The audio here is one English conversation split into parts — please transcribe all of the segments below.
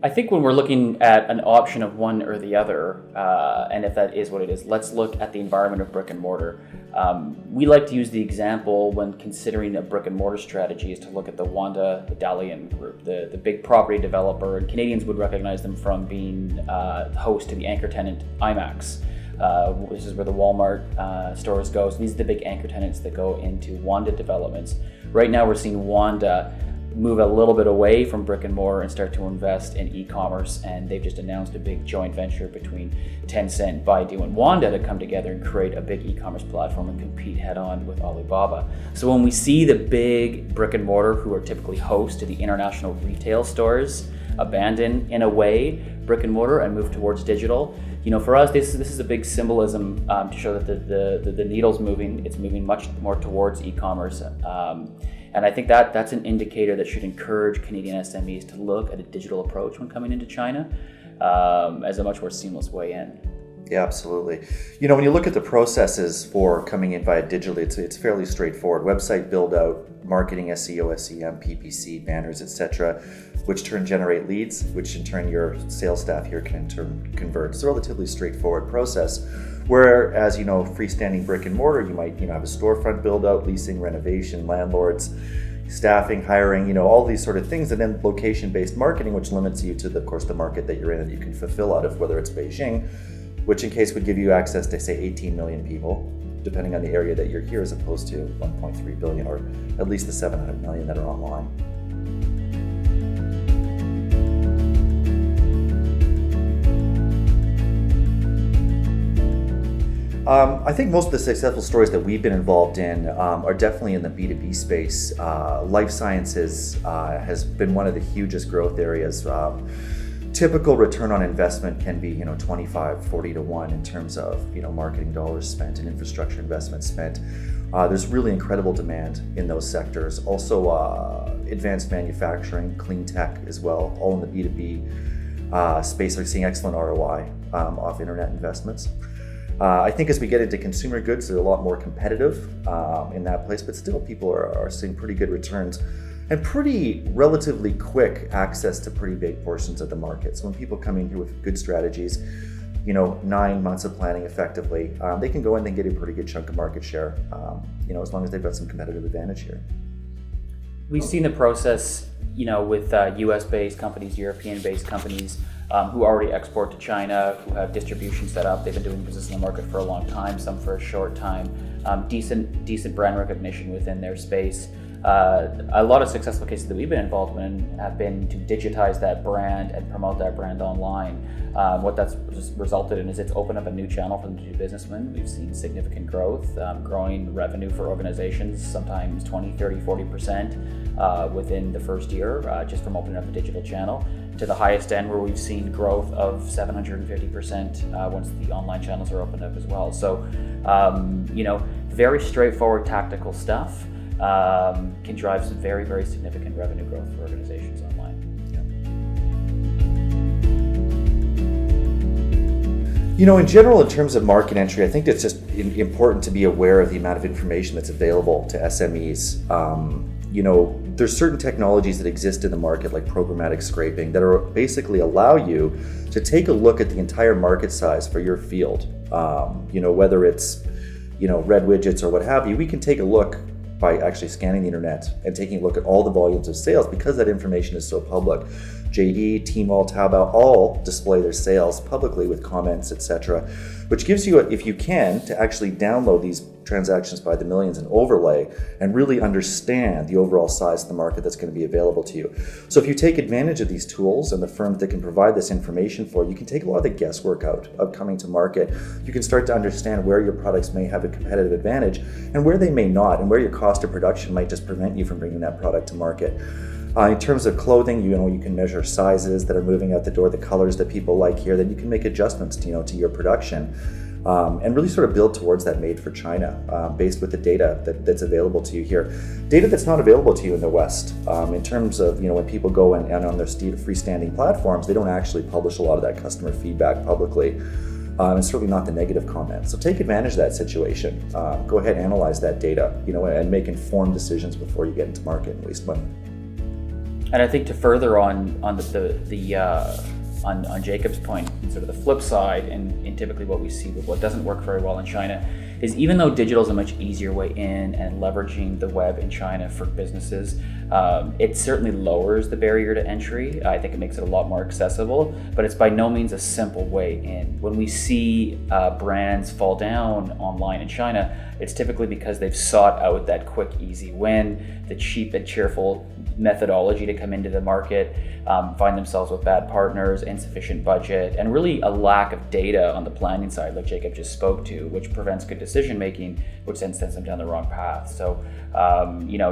I think when we're looking at an option of one or the other, and if that is what it is, let's look at the environment of brick and mortar. We like to use the example when considering a brick and mortar strategy is to look at the Dalian Group, the big property developer, and Canadians would recognize them from being host to the anchor tenant IMAX. This is where the Walmart stores go. So these are the big anchor tenants that go into Wanda developments. Right now we're seeing Wanda move a little bit away from brick and mortar and start to invest in e-commerce, and they've just announced a big joint venture between Tencent, Baidu and Wanda to come together and create a big e-commerce platform and compete head-on with Alibaba. So when we see the big brick and mortar who are typically host to the international retail stores abandon, in a way, brick and mortar and move towards digital, for us, this is a big symbolism to show that the needle's moving. It's moving much more towards e-commerce. And I think that's an indicator that should encourage Canadian SMEs to look at a digital approach when coming into China as a much more seamless way in. Yeah, absolutely. When you look at the processes for coming in via digitally, it's fairly straightforward. Website build out, marketing, SEO, SEM, PPC, banners, etc., which turn generate leads, which in turn your sales staff here can in turn convert. It's a relatively straightforward process. Whereas, freestanding brick and mortar, you might, have a storefront build out, leasing, renovation, landlords, staffing, hiring, all these sort of things, and then location-based marketing, which limits you to, of course, the market that you're in and you can fulfill out of, whether it's Beijing, which in case would give you access to, say, 18 million people, depending on the area that you're here, as opposed to 1.3 billion, or at least the 700 million that are online. I think most of the successful stories that we've been involved in are definitely in the B2B space. Life sciences has been one of the hugest growth areas. Typical return on investment can be 25, 40 to 1 in terms of marketing dollars spent and infrastructure investment spent. There's really incredible demand in those sectors. Also advanced manufacturing, clean tech as well, all in the B2B space are seeing excellent ROI off internet investments. I think as we get into consumer goods, they're a lot more competitive in that place, but still people are seeing pretty good returns and pretty relatively quick access to pretty big portions of the market. So when people come in here with good strategies, 9 months of planning effectively, they can go in and get a pretty good chunk of market share, as long as they've got some competitive advantage here. We've seen the process, with US-based companies, European-based companies, who already export to China, who have distribution set up. They've been doing business in the market for a long time, some for a short time. Decent brand recognition within their space. A lot of successful cases that we've been involved in have been to digitize that brand and promote that brand online. What that's resulted in is it's opened up a new channel for them to do business with. We've seen significant growth, growing revenue for organizations, sometimes 20, 30, 40% within the first year, just from opening up a digital channel, to the highest end where we've seen growth of 750% once the online channels are opened up as well. So, very straightforward tactical stuff can drive some very, very significant revenue growth for organizations online. In general, in terms of market entry, I think it's just important to be aware of the amount of information that's available to SMEs. There's certain technologies that exist in the market, like programmatic scraping, that are basically allow you to take a look at the entire market size for your field. Whether it's, red widgets or what have you, we can take a look by actually scanning the internet and taking a look at all the volumes of sales because that information is so public. JD, Tmall, Taobao all display their sales publicly with comments, etc., which gives you, if you can, to actually download these transactions by the millions and overlay and really understand the overall size of the market that's going to be available to you. So if you take advantage of these tools and the firms that can provide this information for you, can take a lot of the guesswork out of coming to market. You can start to understand where your products may have a competitive advantage and where they may not, and where your cost of production might just prevent you from bringing that product to market. In terms of clothing, you can measure sizes that are moving out the door, the colors that people like here, then you can make adjustments to your production and really sort of build towards that made for China based with the data that's available to you here. Data that's not available to you in the West. In terms of, when people go and on their freestanding platforms, they don't actually publish a lot of that customer feedback publicly. And certainly not the negative comments. So take advantage of that situation. Go ahead, analyze that data, and make informed decisions before you get into market and waste money. And I think to further on Jacob's point, sort of the flip side, and typically what we see with what doesn't work very well in China, is even though digital is a much easier way in and leveraging the web in China for businesses, it certainly lowers the barrier to entry. I think it makes it a lot more accessible, but it's by no means a simple way in. When we see brands fall down online in China, it's typically because they've sought out that quick, easy win, the cheap and cheerful methodology to come into the market, find themselves with bad partners, insufficient budget, and really a lack of data on the planning side, like Jacob just spoke to, which prevents good decision making, which then sends them down the wrong path. So,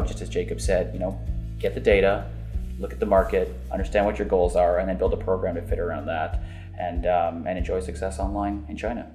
just as Jacob said, get the data, look at the market, understand what your goals are, and then build a program to fit around that, and enjoy success online in China.